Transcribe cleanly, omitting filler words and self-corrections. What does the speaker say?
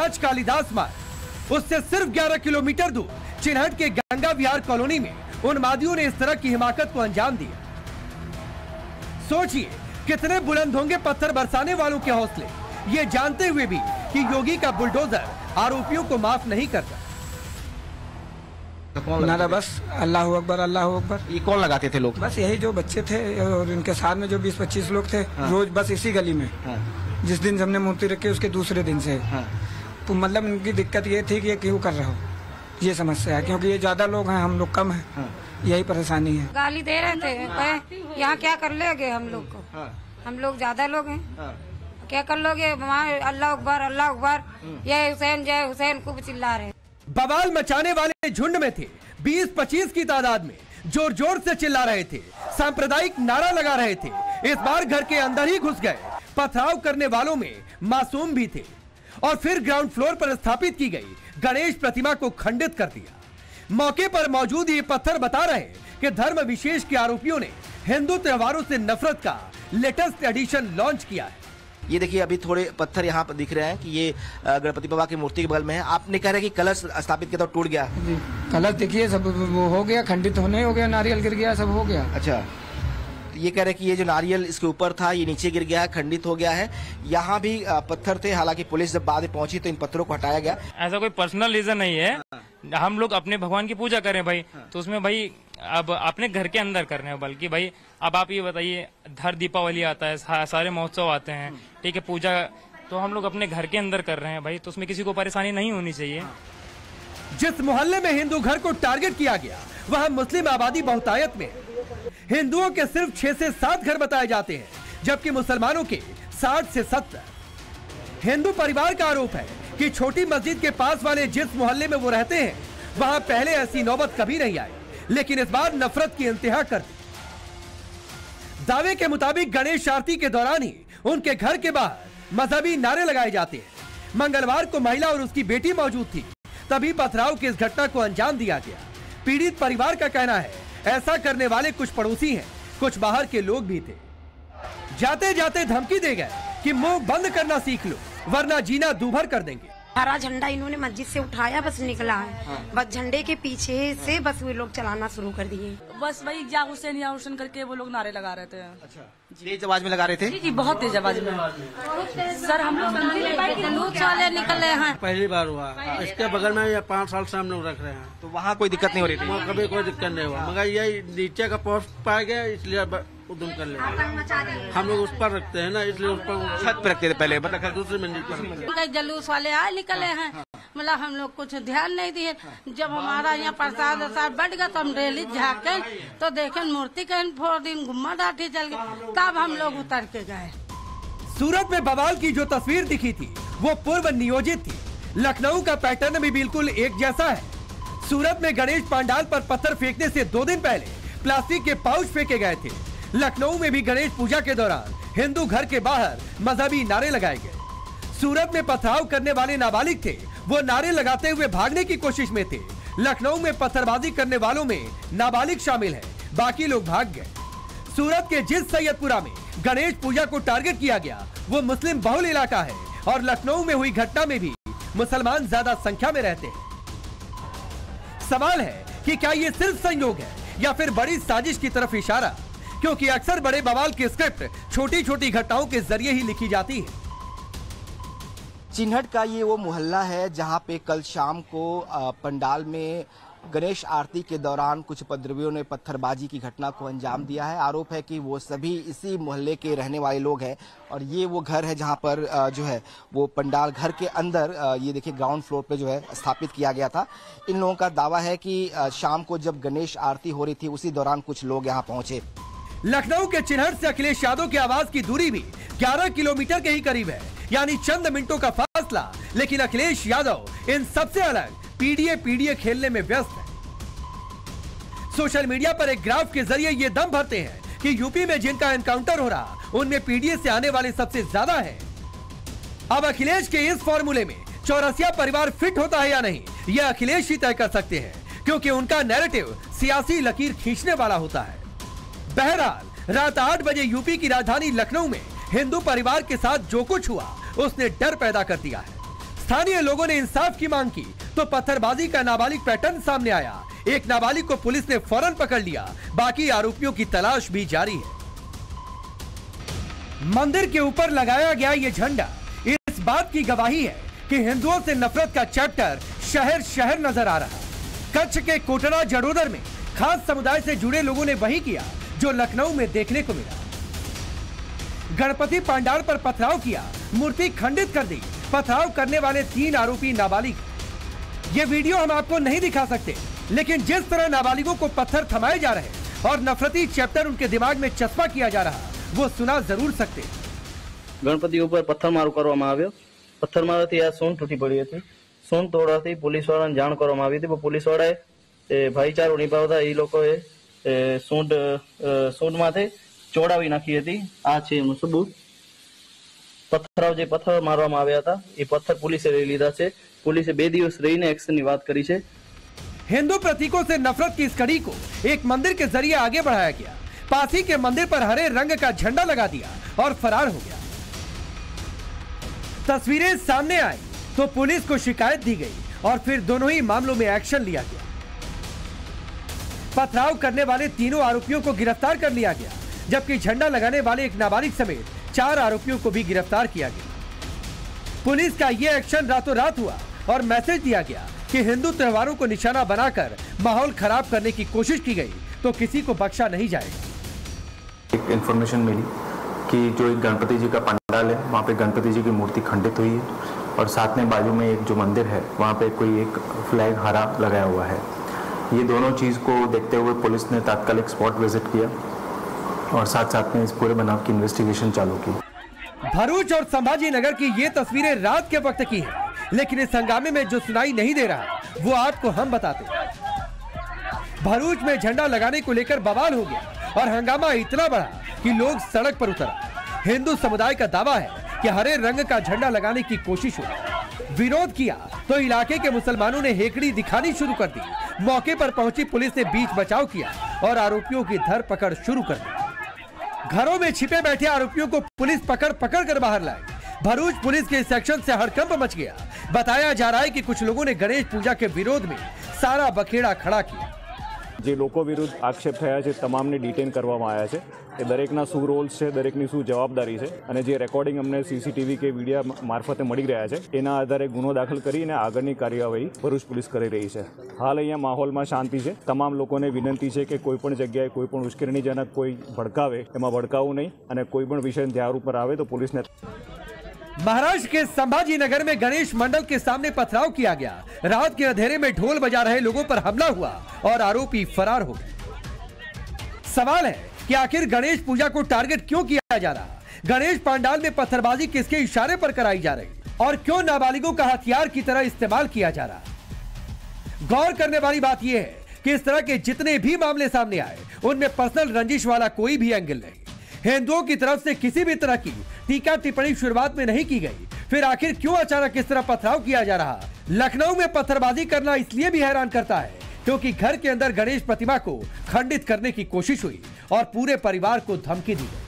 राज कालिदास मार्ग, उससे सिर्फ 11 किलोमीटर दूर चिन्हट के गंगा विहार कॉलोनी में उन्मादियों ने इस तरह की हिमाकत को अंजाम दिया। सोचिए कितने बुलंद होंगे पत्थर बरसाने वालों के हौसले, ये जानते हुए भी कि योगी का बुलडोजर आरोपियों को माफ नहीं करता। नारा बस अल्लाह अकबर अल्लाह अकबर। ये कौन लगाते थे लोग? बस यही जो बच्चे थे और इनके साथ में जो 20-25 लोग थे। हाँ। रोज बस इसी गली में। हाँ। जिस दिन हमने मूर्ति रखी उसके दूसरे दिन से। हाँ। तो मतलब इनकी दिक्कत ये थी कि ये क्यों कर रहा हो, ये समस्या है, क्योंकि ये ज्यादा लोग हैं, हम लोग कम हैं। हाँ। यही परेशानी है। गाली दे रहे थे, यहाँ क्या कर लेगे हम लोग को। हाँ। हम लोग ज्यादा लोग हैं। हाँ। क्या कर लोगे वहाँ, अल्लाह अकबर जय हुसैन खूब चिल्ला रहे। बवाल मचाने वाले झुंड में थे 20-25 की तादाद में, जोर जोर से चिल्ला रहे थे, सांप्रदायिक नारा लगा रहे थे। इस बार घर के अंदर ही घुस गए। पथराव करने वालों में मासूम भी थे और फिर ग्राउंड फ्लोर पर स्थापित की गई गणेश प्रतिमा को खंडित कर दिया। मौके पर मौजूद ये पत्थर बता रहे कि धर्म विशेष के आरोपियों ने हिंदू त्योहारों से नफरत का लेटेस्ट एडिशन लॉन्च किया है। ये देखिए अभी थोड़े पत्थर यहाँ पर दिख रहे हैं कि ये गणपति बाबा की मूर्ति के बगल में है। आपने कह रहे कि कलश स्थापित किया तो टूट गया। कलश देखिए सब वो हो गया, खंडित होने हो गया, नारियल गिर गया, सब हो गया। अच्छा, तो ये कह रहे कि ये जो नारियल इसके ऊपर था ये नीचे गिर गया है, खंडित हो गया है। यहाँ भी पत्थर थे, हालांकि पुलिस जब बाद में पहुंची तो इन पत्थरों को हटाया गया। ऐसा कोई पर्सनल रीजन नहीं है। हम लोग अपने भगवान की पूजा करें भाई, तो उसमें भाई अब अपने घर के अंदर कर रहे हैं। बल्कि भाई अब आप ये बताइए, हर दीपावली आता है, सारे महोत्सव आते हैं, ठीक है, पूजा तो हम लोग अपने घर के अंदर कर रहे हैं भाई, तो उसमें किसी को परेशानी नहीं होनी चाहिए। जिस मोहल्ले में हिंदू घर को टारगेट किया गया वहां मुस्लिम आबादी बहुतायत में। हिंदुओं के सिर्फ 6 से 7 घर बताए जाते हैं, जबकि मुसलमानों के 60 से 70। हिंदू परिवार का आरोप है कि छोटी मस्जिद के पास वाले जिस मोहल्ले में वो रहते हैं वहां पहले ऐसी नौबत कभी नहीं आई, लेकिन इस बार नफरत की इंतहा कर दी। दावे के मुताबिक गणेश आरती के दौरान ही उनके घर के बाहर मजहबी नारे लगाए जाते हैं। मंगलवार को महिला और उसकी बेटी मौजूद थी, तभी पथराव की इस घटना को अंजाम दिया गया। पीड़ित परिवार का कहना है ऐसा करने वाले कुछ पड़ोसी हैं, कुछ बाहर के लोग भी थे। जाते जाते धमकी दे गए कि मुंह बंद करना सीख लो वरना जीना दूभर कर देंगे। हरा झंडा इन्होंने मस्जिद से उठाया, बस निकला है। बस झंडे के पीछे से बस वे लोग चलाना शुरू कर दिए। बस वही या हुसैन करके वो लोग नारे लगा रहे थे। अच्छा, तेज आवाज में लगा रहे थे? जी बहुत तेज आवाज में। सर हम लोग जलूस वाले निकले हैं। पहली बार हुआ, इसके बगल में ये 5 साल से हम लोग रख रहे हैं, तो वहाँ कोई दिक्कत नहीं हो रही थी? वहाँ कभी कोई दिक्कत नहीं हुआ, मगर ये नीचे का पोस्ट पाया गया इसलिए उधम कर ले। हम लोग उस पर रखते हैं ना, इसलिए उस पर छत पे रखते थे पहले, मतलब दूसरी मंजिल पर। जलूस वाले आए निकले हैं, मतलब हम लोग कुछ ध्यान नहीं दिए। जब हमारा यहाँ प्रसाद बढ़ गया तो हम डेली झाके तो देखें मूर्ति कहीं फोड़ दिन घुम्मा डाठी चल गई, तब हम लोग उतर के गए। सूरत में बवाल की जो तस्वीर दिखी थी वो पूर्व नियोजित थी। लखनऊ का पैटर्न भी बिल्कुल एक जैसा है। सूरत में गणेश पंडाल पर पत्थर फेंकने से 2 दिन पहले प्लास्टिक के पाउच फेंके गए थे। लखनऊ में भी गणेश पूजा के दौरान हिंदू घर के बाहर मजहबी नारे लगाए गए। सूरत में पथराव करने वाले नाबालिग थे, वो नारे लगाते हुए भागने की कोशिश में थे। लखनऊ में पत्थरबाजी करने वालों में नाबालिग शामिल है, बाकी लोग भाग गए। सूरत के जिस सैयदपुरा में गणेश पूजा को टारगेट किया गया वो मुस्लिम बहुल इलाका है और लखनऊ में हुई घटना में भी मुसलमान ज्यादा संख्या में रहते हैं। सवाल है कि क्या ये सिर्फ संयोग है या फिर बड़ी साजिश की तरफ इशारा, क्योंकि अक्सर बड़े बवाल की स्क्रिप्ट छोटी छोटी घटनाओं के जरिए ही लिखी जाती है। चिन्हट का ये वो मोहल्ला है जहां पे कल शाम को पंडाल में गणेश आरती के दौरान कुछ उपद्रवियों ने पत्थरबाजी की घटना को अंजाम दिया है। आरोप है कि वो सभी इसी मोहल्ले के रहने वाले लोग हैं और ये वो घर है जहां पर जो है वो पंडाल घर के अंदर ये देखिए ग्राउंड फ्लोर पे जो है स्थापित किया गया था। इन लोगों का दावा है कि शाम को जब गणेश आरती हो रही थी उसी दौरान कुछ लोग यहाँ पहुंचे। लखनऊ के चिन्हट से अखिलेश यादव के आवास की दूरी भी 11 किलोमीटर के ही करीब है, यानी चंद मिनटों का फासला। लेकिन अखिलेश यादव इन सबसे अलग पीडीए खेलने में व्यस्त है। सोशल मीडिया पर एक ग्राफ के जरिए ये दम भरते हैं कि यूपी में जिनका एनकाउंटर हो रहा उनमें पीडीए से आने वाले सबसे ज्यादा है। अब अखिलेश के इस फॉर्मूले में चौरसिया परिवार फिट होता है या नहीं, यह अखिलेश ही तय कर सकते हैं, क्योंकि उनका नैरेटिव सियासी लकीर खींचने वाला होता है। बहरहाल रात 8 बजे यूपी की राजधानी लखनऊ में हिंदू परिवार के साथ जो कुछ हुआ उसने डर पैदा कर दिया है। स्थानीय लोगों ने इंसाफ की मांग की तो पत्थरबाजी का नाबालिग पैटर्न सामने आया। एक नाबालिग को पुलिस ने फौरन पकड़ लिया, बाकी आरोपियों की तलाश भी जारी है। मंदिर के ऊपर लगाया गया ये झंडा इस बात की गवाही है कि हिंदुओं से नफरत का चैप्टर शहर शहर नजर आ रहा। कच्छ के कोटरा जड़ोदर में खास समुदाय से जुड़े लोगों ने वही किया जो लखनऊ में देखने को मिला। गणपति पंडाल पर पथराव किया, मूर्ति खंडित कर दी। पथराव करने वाले 3 आरोपी नाबालिग। ये वीडियो हम आपको नहीं दिखा सकते, लेकिन जिस तरह नाबालिगों को पत्थर थमाए जा रहे और नफरती चैप्टर उनके दिमाग में चस्पा किया जा रहा, वो सुना जरूर सकते। गणपति ऊपर पत्थरमारो કરવામાં આવ્યો। પથ્થરમારાથી આ સૂંઢ તૂટી પડી હતી। સૂંઢ તોડવાથી પોલીસવાળાને જાણ કરવામાં આવી હતી, પણ પોલીસવાળાએ ભાઈચારો નિભાવતા એ લોકોએ સૂંઢમાંથી ચોડાવી નાખી હતી। આ છે એનું સબૂત। પથ્થરાવ જે પથ્થર મારવામાં આવ્યા હતા એ પથ્થર પોલીસે લઈ લીધા છે। પોલીસે 2 દિવસ રહીને એક્શનની વાત કરી છે। हिंदू प्रतीकों से नफरत की इस कड़ी को एक मंदिर के जरिए आगे बढ़ाया गया। पास ही के मंदिर पर हरे रंग का झंडा लगा दिया और फरार हो गया। तस्वीरें सामने आई तो पुलिस को शिकायत दी गई और फिर दोनों ही मामलों में एक्शन लिया गया। पथराव करने वाले तीनों आरोपियों को गिरफ्तार कर लिया गया, जबकि झंडा लगाने वाले एक नाबालिग समेत 4 आरोपियों को भी गिरफ्तार किया गया। पुलिस का यह एक्शन रातों रात हुआ और मैसेज दिया गया कि हिंदू त्योहारों को निशाना बनाकर माहौल खराब करने की कोशिश की गई तो किसी को बख्शा नहीं जाएगा। एक इन्फॉर्मेशन मिली कि जो एक गणपति जी का पंडाल है वहाँ पे गणपति जी की मूर्ति खंडित हुई है और साथ में बाजू में एक जो मंदिर है वहाँ पे कोई एक फ्लैग हरा लगाया हुआ है। ये दोनों चीज़ को देखते हुए पुलिस ने तात्कालिक स्पॉट विजिट किया और साथ में इस पूरे बनाव की इन्वेस्टिगेशन चालू की। भरूच और संभाजी नगर की ये तस्वीरें रात के वक्त की है, लेकिन इस हंगामे में जो सुनाई नहीं दे रहा वो आपको हम बताते हैं। भरूच में झंडा लगाने को लेकर बवाल हो गया और हंगामा इतना बढ़ा कि लोग सड़क पर उतरा। हिंदू समुदाय का दावा है कि हरे रंग का झंडा लगाने की कोशिश हुई। विरोध किया तो इलाके के मुसलमानों ने हेकड़ी दिखानी शुरू कर दी। मौके पर पहुंची पुलिस ने बीच बचाव किया और आरोपियों की धरपकड़ शुरू कर दी। घरों में छिपे बैठे आरोपियों को पुलिस पकड़ कर बाहर लाई। भरूच पुलिस के सेक्शन से हड़कंप मच गया। बताया जा रहा है कि कुछ लोगों ने गणेश पूजा के विरोध में सारा बखेड़ा खड़ा किया। જે લોકો વિરુદ્ધ આક્ષેપ થયા છે તમામને ડિટેન કરવામાં આવ્યા છે। એ દરેકના શું રોલ્સ છે, દરેકની શું જવાબદારી છે અને જે રેકોર્ડિંગ અમને સીસીટીવી કે વિડીયો મારફતે મળી રહ્યા છે એના આધારે ગુનો દાખલ કરીને આગળની કાર્યવાહી ભરૂચ પોલીસ કરી રહી છે। હાલ અહીંયા માહોલમાં શાંતિ છે। તમામ લોકોને વિનંતી છે કે કોઈ પણ જગ્યાએ કોઈ પણ ઉશ્કેરણીજનક કોઈ ભડકાવે એમાં ભડકાવું નહીં અને કોઈ પણ વિષય ધ્યાન ઉપર આવે તો પોલીસને। महाराष्ट्र के संभाजी नगर में गणेश मंडल के सामने पथराव किया गया। रात के अंधेरे में ढोल बजा रहे लोगों पर हमला हुआ और आरोपी फरार हो गए। सवाल है कि आखिर गणेश पूजा को टारगेट क्यों किया जा रहा? गणेश पंडाल में पत्थरबाजी किसके इशारे पर कराई जा रही और क्यों नाबालिगों का हथियार की तरह इस्तेमाल किया जा रहा? गौर करने वाली बात यह है कि इस तरह के जितने भी मामले सामने आए उनमें पर्सनल रंजिश वाला कोई भी एंगल नहीं। हिंदुओं की तरफ से किसी भी तरह की टीका टिप्पणी शुरुआत में नहीं की गई। फिर आखिर क्यों अचानक इस तरह पथराव किया जा रहा? लखनऊ में पत्थरबाजी करना इसलिए भी हैरान करता है क्योंकि घर के अंदर गणेश प्रतिमा को खंडित करने की कोशिश हुई और पूरे परिवार को धमकी दी गई।